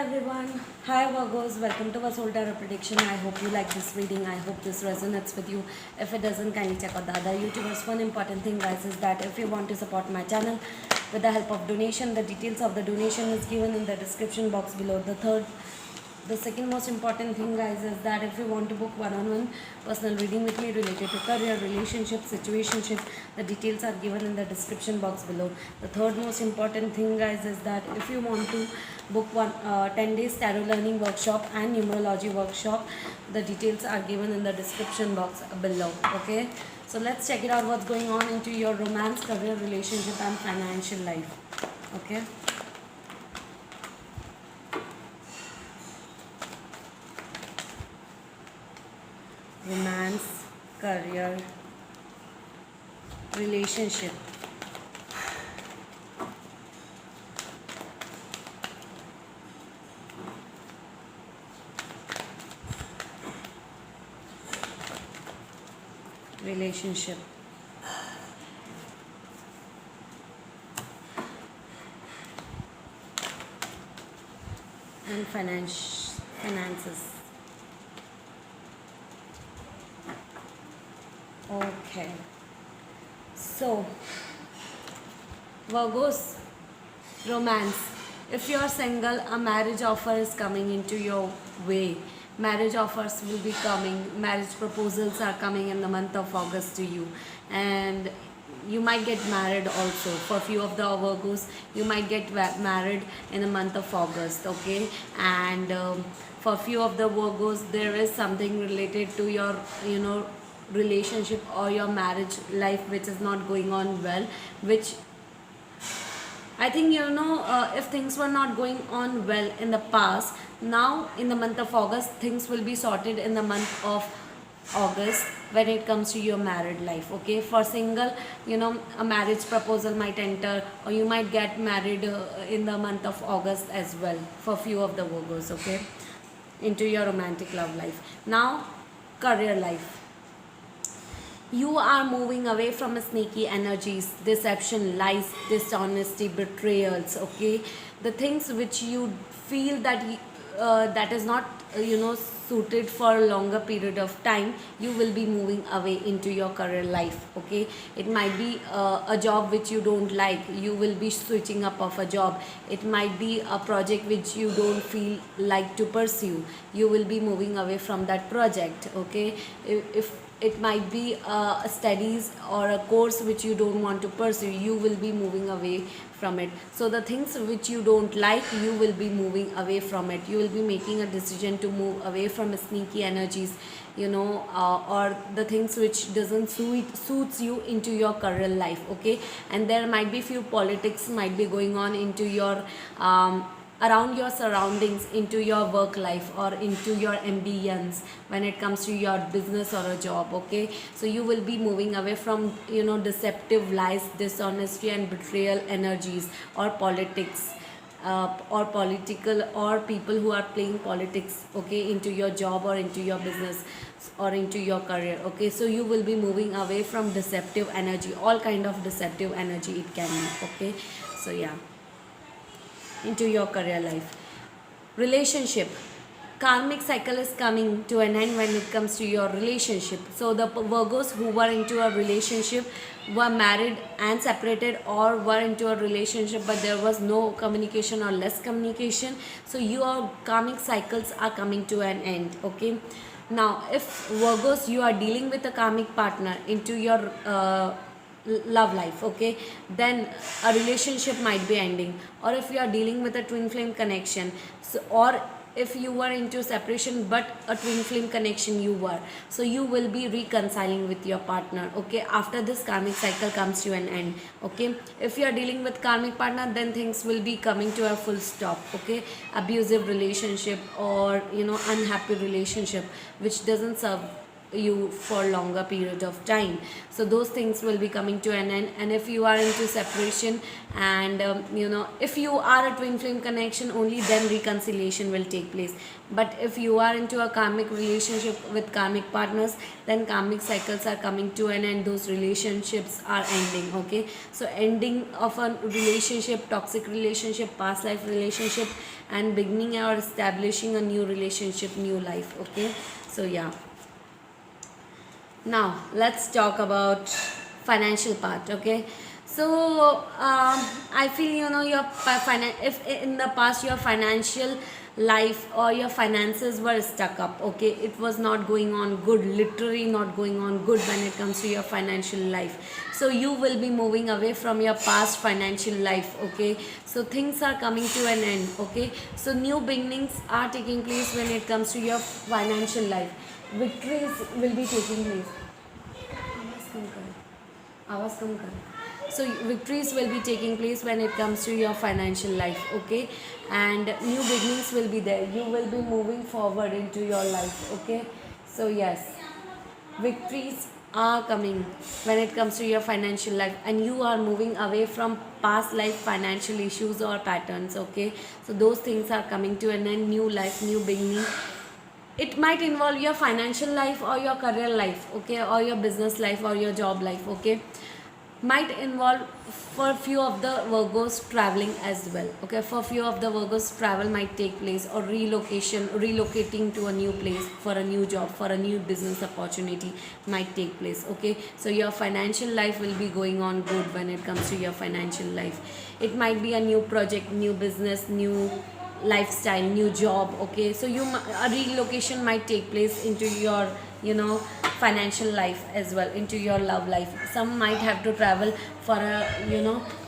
everyone. Hi Virgos, welcome to our Soul Tarot prediction. I hope you like this reading. I hope this resonates with you. If it doesn't, kindly check out the other YouTubers. One important thing, guys, is that if you want to support my channel with the help of donation, the details of the donation is given in the description box below. The second most important thing, guys, is that if you want to book one-on-one personal reading with me related to career, relationship, situationship, the details are given in the description box below. The third most important thing, guys, is that if you want to book 10 days tarot learning workshop and numerology workshop, the details are given in the description box below. Okay, so let's check it out what's going on into your romance, career, relationship and financial life. Okay. Romance, career, relationship. Relationship. And finances. Okay, so Virgos, romance. If you are single, a marriage offer is coming into your way. Marriage offers will be coming, marriage proposals are coming in the month of August to you, and you might get married also. For few of the Virgos, you might get married in the month of August. Okay, and for few of the Virgos, there is something related to your relationship or your marriage life which is not going on well, which I think if things were not going on well in the past, now in the month of August things will be sorted in the month of August when it comes to your married life. Okay, for single, a marriage proposal might enter, or you might get married in the month of August as well for few of the Virgos. Okay, into your romantic love life. Now, career life. You are moving away from sneaky energies, deception, lies, dishonesty, betrayals. Okay, the things which you feel that that is not suited for a longer period of time, you will be moving away into your career life. Okay, it might be a job which you don't like, you will be switching up of a job. It might be a project which you don't feel like to pursue, you will be moving away from that project. Okay, if it might be studies or a course which you don't want to pursue, you will be moving away from it. So the things which you don't like, you will be moving away from it. You will be making a decision to move away from sneaky energies, or the things which doesn't suits you into your career life. Okay, and there might be few politics might be going on into your around your surroundings, into your work life or into your ambience when it comes to your business or a job. Okay, so you will be moving away from deceptive lies, dishonesty and betrayal energies, or politics, or political, or people who are playing politics. Okay, into your job or into your business or into your career. Okay, so you will be moving away from deceptive energy, all kind of deceptive energy it can be. Okay, so yeah, into your career life. Relationship. Karmic cycle is coming to an end when it comes to your relationship. So the Virgos who were into a relationship, were married and separated, or were into a relationship but there was no communication or less communication, so your karmic cycles are coming to an end. Okay, now if Virgos, you are dealing with a karmic partner into your love life. Okay, then a relationship might be ending, or if you are dealing with a twin flame connection, so, or if you were into separation but a twin flame connection you were, so you will be reconciling with your partner. Okay, after this karmic cycle comes to an end. Okay, if you are dealing with karmic partner, then things will be coming to a full stop. Okay, abusive relationship or unhappy relationship which doesn't serve you for longer period of time. So those things will be coming to an end. And if you are into separation, and if you are a twin flame connection, only then reconciliation will take place. But if you are into a karmic relationship with karmic partners, then karmic cycles are coming to an end, those relationships are ending. Okay, so ending of a relationship, toxic relationship, past life relationship, and beginning or establishing a new relationship, new life. Okay, so yeah, now let's talk about financial part. Okay, so I feel your if in the past your financial life or your finances were stuck up. Okay, it was not going on good, literally not going on good when it comes to your financial life. So you will be moving away from your past financial life. Okay, so things are coming to an end. Okay, so new beginnings are taking place when it comes to your financial life. Victories will be taking place. आवाज़ कम करें, आवाज़ कम करें. So victories will be taking place when it comes to your financial life. Okay, and new beginnings will be there. You will be moving forward into your life. Okay, so yes, victories are coming when it comes to your financial life, and you are moving away from past life financial issues or patterns. Okay, so those things are coming to an end. New life, new beginning. It might involve your financial life or your career life. Okay, or your business life or your job life. Okay, might involve for few of the Virgos traveling as well. Okay, for few of the Virgos travel might take place, or relocating to a new place for a new job, for a new business opportunity might take place. Okay, so your financial life will be going on good when it comes to your financial life. It might be a new project, new business, new lifestyle, new job. Okay, so a relocation might take place into your financial life as well, into your love life. Some might have to travel for a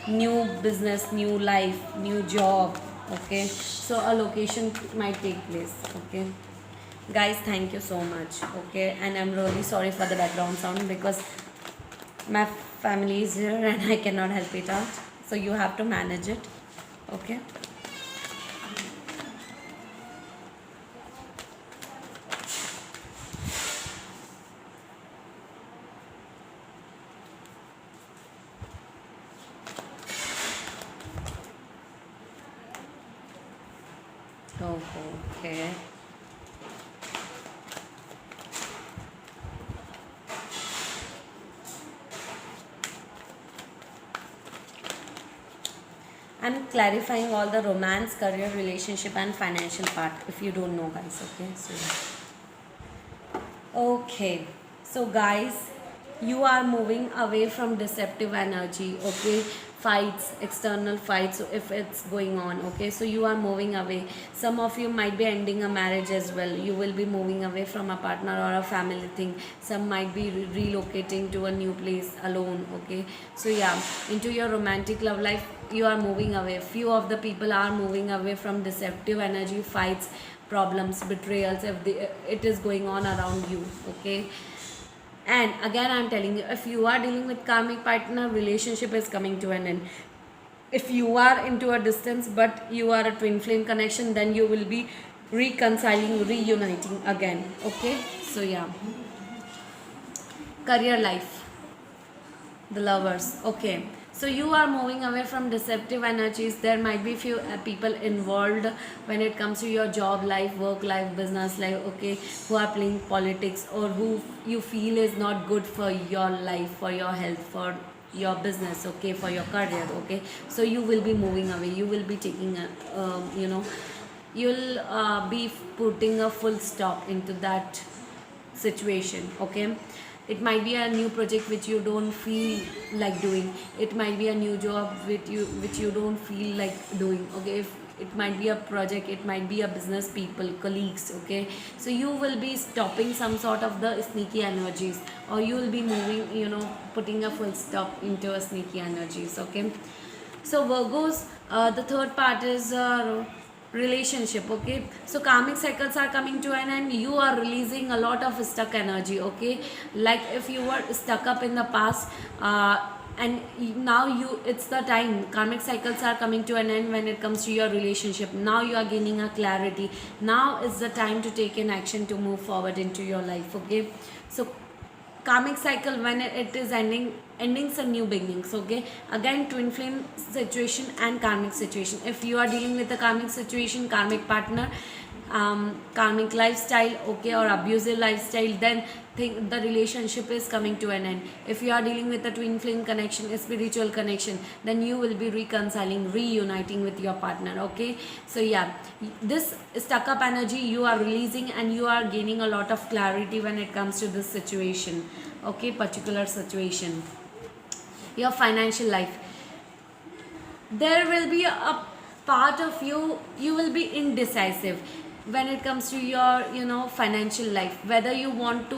new business, new life, new job. Okay, so a location might take place. Okay guys, thank you so much. Okay, and I'm really sorry for the background sound, because my family is here and I cannot help it out, so you have to manage it. Okay, oh, okay. I'm clarifying all the romance, career, relationship, and financial part, if you don't know, guys. Okay, so okay, so guys, you are moving away from deceptive energy. Okay, fights, external fights, so if it's going on. Okay, so you are moving away. Some of you might be ending a marriage as well. You will be moving away from a partner or a family thing. Some might be relocating to a new place alone. Okay, so yeah, into your romantic love life, you are moving away. Few of the people are moving away from deceptive energy, fights, problems, betrayals, if it is going on around you. Okay, and again I'm telling you, if you are dealing with karmic partner, relationship is coming to an end. If you are into a distance but you are a twin flame connection, then you will be reconciling, reuniting again. Okay, so yeah, career life, the lovers. Okay, so you are moving away from deceptive energies. There might be few people involved when it comes to your job life, work life, business life. Okay, who are playing politics, or who you feel is not good for your life, for your health, for your business. Okay, for your career. Okay, so you will be moving away. You will be taking a you'll be putting a full stop into that situation. Okay, it might be a new project which you don't feel like doing. It might be a new job which you don't feel like doing. Okay, if it might be a project, it might be a business people, colleagues. Okay, so you will be stopping some sort of the sneaky energies, or you will be moving, putting a full stop into a sneaky energies. Okay, so Virgos, the third part is relationship. Okay, so karmic cycles are coming to an end. You are releasing a lot of stuck energy. Okay, like if you were stuck up in the past, and now it's the time. Karmic cycles are coming to an end when it comes to your relationship. Now you are gaining a clarity. Now is the time to take an action to move forward into your life. Okay, so karmic cycle, when it is endings and new beginnings. Okay, again, twin flame situation and karmic situation. If you are dealing with a karmic situation, karmic partner, karmic lifestyle, okay, or abusive lifestyle, then think the relationship is coming to an end. If you are dealing with a twin flame connection, a spiritual connection, then you will be reconciling, reuniting with your partner. Okay, so yeah, this stuck up energy you are releasing, and you are gaining a lot of clarity when it comes to this situation. Okay, particular situation. Your financial life, there will be a part of you will be indecisive when it comes to your financial life, whether you want to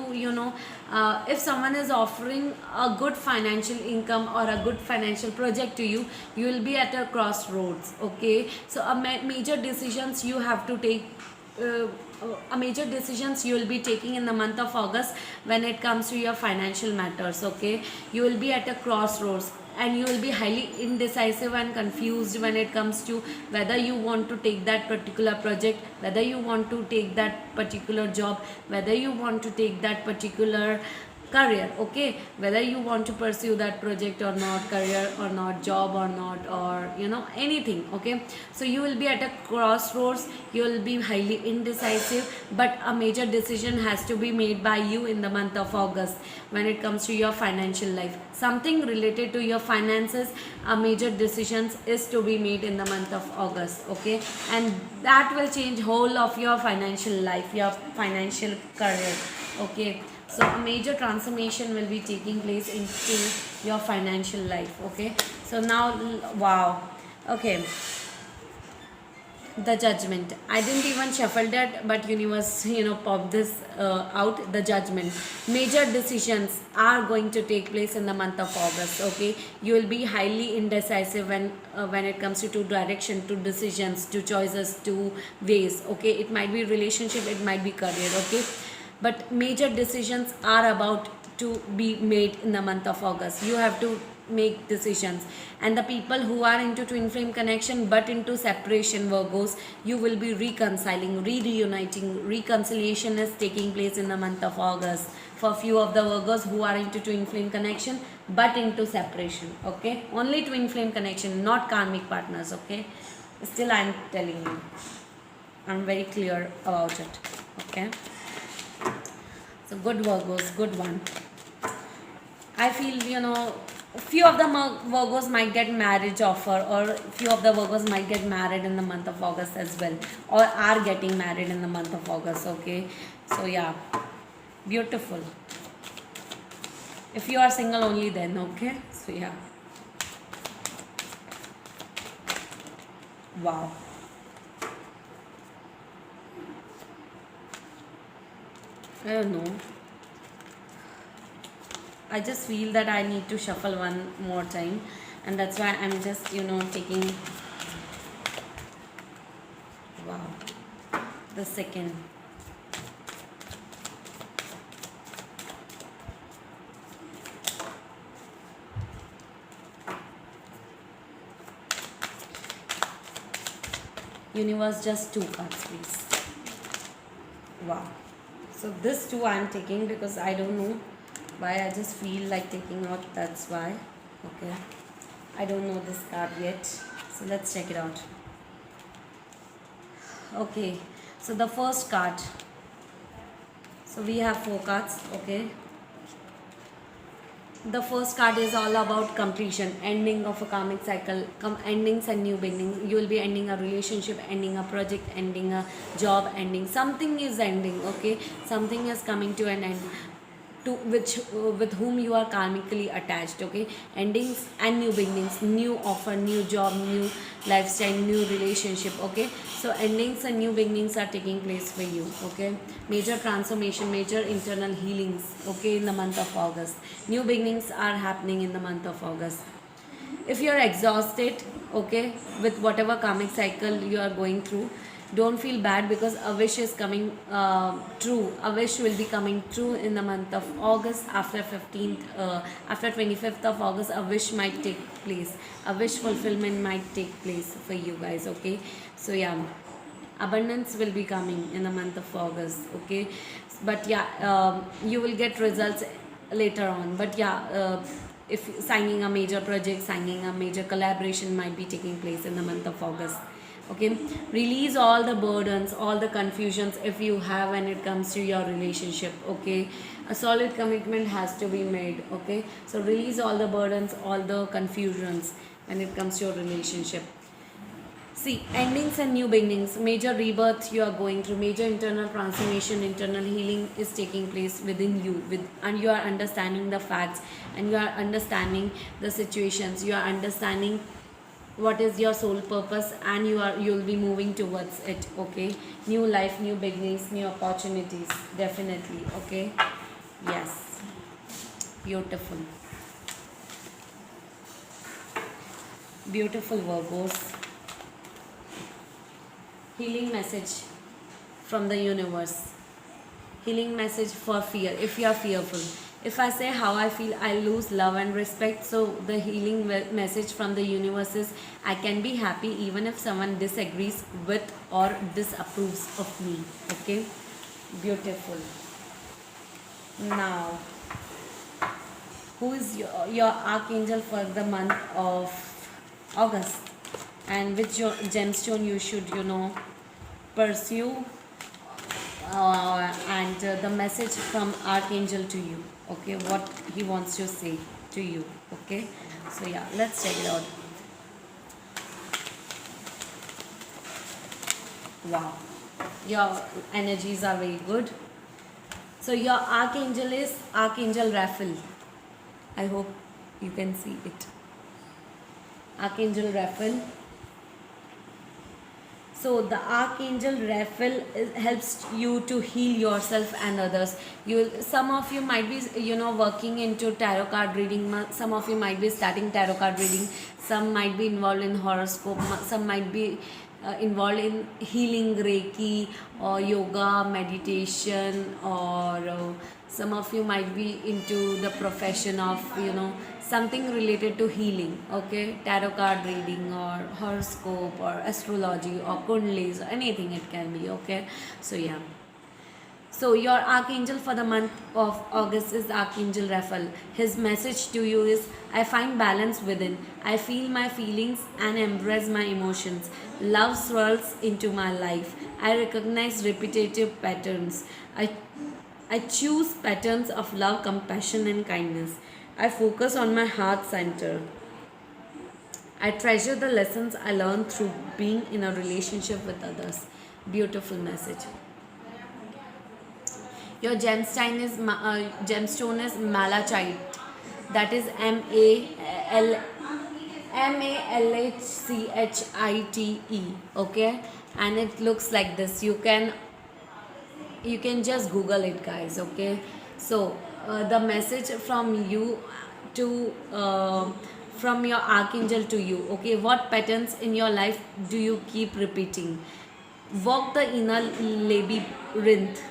if someone is offering a good financial income or a good financial project to you, you will be at a crossroads. Okay, so major decisions you have to take, uh, a major decisions you will be taking in the month of August when it comes to your financial matters. Okay, you will be at a crossroads, and you will be highly indecisive and confused when it comes to whether you want to take that particular project, whether you want to take that particular job, whether you want to take that particular career. Okay, whether you want to pursue that project or not, career or not, job or not, or anything. Okay, so you will be at a crossroads, you will be highly indecisive, but a major decision has to be made by you in the month of August when it comes to your financial life. Something related to your finances, a major decisions is to be made in the month of August. Okay, and that will change whole of your financial life, your financial career. Okay, so a major transformation will be taking place into your financial life. Okay, so now, wow. Okay, the judgment, I didn't even shuffle that, but universe pop this out. The judgment, major decisions are going to take place in the month of August. Okay, you will be highly indecisive when it comes to direction, to decisions, to choices, to ways. Okay, it might be relationship, it might be career. Okay, but major decisions are about to be made in the month of August. You have to make decisions. And the people who are into twin flame connection but into separation, Virgos, you will be reconciling, reuniting. Reconciliation is taking place in the month of August for few of the Virgos who are into twin flame connection but into separation. Okay, only twin flame connection, not karmic partners. Okay, still I am telling you, I'm very clear about it. Okay, so good Virgos, good one. I feel few of the Virgos might get marriage offer, or few of the Virgos might get married in the month of August as well, or are getting married in the month of August. Okay, so yeah, beautiful. If you are single only, then okay, so yeah, wow. I don't know, I just feel that I need to shuffle one more time, and that's why I'm just taking, wow, the second. Universe, just two cards please. Wow, so this two I'm taking because I don't know why, I just feel like taking out, that's why. Okay, I don't know this card yet, so let's check it out. Okay, so the first card, so we have four cards. Okay, the first card is all about completion, ending of a karmic cycle, endings and new beginnings. You will be ending a relationship, ending a project, ending a job, ending something is ending. Okay, something is coming to an end, to which with whom you are karmically attached. Okay, endings and new beginnings, new offer, new job, new lifestyle, new relationship. Okay, so endings and new beginnings are taking place for you. Okay, major transformation, major internal healings. Okay, in the month of August, new beginnings are happening in the month of August. If you are exhausted, okay, with whatever karmic cycle you are going through, Don't feel bad because a wish is coming true. A wish will be coming true in the month of August. After 15th, after 25th of August, a wish might take place. A wish fulfillment might take place for you guys. Okay, so yeah, abundance will be coming in the month of August. Okay, but yeah, you will get results later on. But yeah, if signing a major project, signing a major collaboration might be taking place in the month of August. Okay, release all the burdens, all the confusions if you have when it comes to your relationship. Okay, a solid commitment has to be made. Okay, so release all the burdens, all the confusions when it comes to your relationship. See, endings and new beginnings, major rebirth you are going through, major internal transformation, internal healing is taking place within you, and you are understanding the facts, and you are understanding the situations, you are understanding what is your soul purpose, and you'll be moving towards it. Okay, new life, new beginnings, new opportunities, definitely. Okay, yes, beautiful, beautiful Virgos. Healing message from the universe. Healing message for fear. If you are fearful, if I say how I feel, I lose love and respect. So the healing message from the universe is, I can be happy even if someone disagrees with or disapproves of me. Okay, beautiful. Now, who is your archangel for the month of August, and which gemstone you should pursue, and the message from archangel to you. Okay, what he wants to say to you. Okay, so yeah, let's check it out. Wow, your energies are very good. So your archangel is Archangel Raphael. I hope you can see it. Archangel Raphael. So the Archangel Raphael helps you to heal yourself and others. Some of you might be working into tarot card reading. Some of you might be starting tarot card reading. Some might be involved in horoscope. Some might be involved in healing, Reiki, or yoga, meditation, or some of you might be into the profession of something related to healing. Okay, tarot card reading or horoscope or astrology or kundlis or anything it can be. Okay, so yeah. So your archangel for the month of August is Archangel Raphael. His message to you is, I find balance within. I feel my feelings and embrace my emotions. Love swirls into my life. I recognize repetitive patterns. I choose patterns of love, compassion and kindness. I focus on my heart center. I treasure the lessons I learned through being in a relationship with others. Beautiful message. Your gemstone is malachite. That is MALHCHITE. Okay, and it looks like this. You can just Google it, guys. Okay, so the message from you to from your archangel to you. Okay, what patterns in your life do you keep repeating? Walk the inner labyrinth.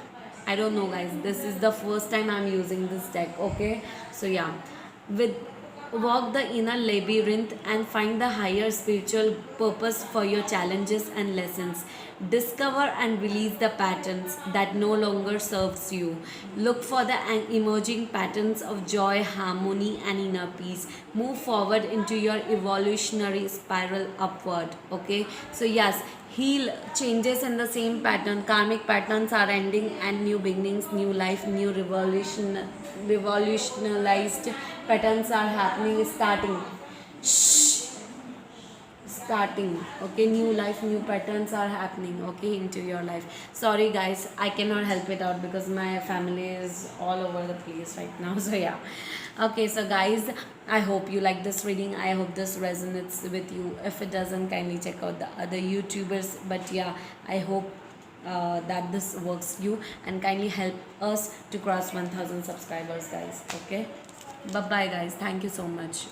I don't know, guys, this is the first time I'm using this deck. Okay, so yeah, with walk the inner labyrinth and find the higher spiritual purpose for your challenges and lessons. Discover and release the patterns that no longer serves you. Look for the emerging patterns of joy, harmony and inner peace. Move forward into your evolutionary spiral upward. Okay, so yes, heal changes in the same pattern. Karmic patterns are ending and new beginnings, new life, new revolutionized patterns are happening, starting. Okay, new life, new patterns are happening, okay, into your life. Sorry guys, I cannot help it out because my family is all over the place right now. So yeah, okay, so guys, I hope you like this reading. I hope this resonates with you. If it doesn't, kindly check out the other YouTubers. But yeah, I hope that this works you, and kindly help us to cross 1000 subscribers, guys. Okay, bye bye guys, thank you so much.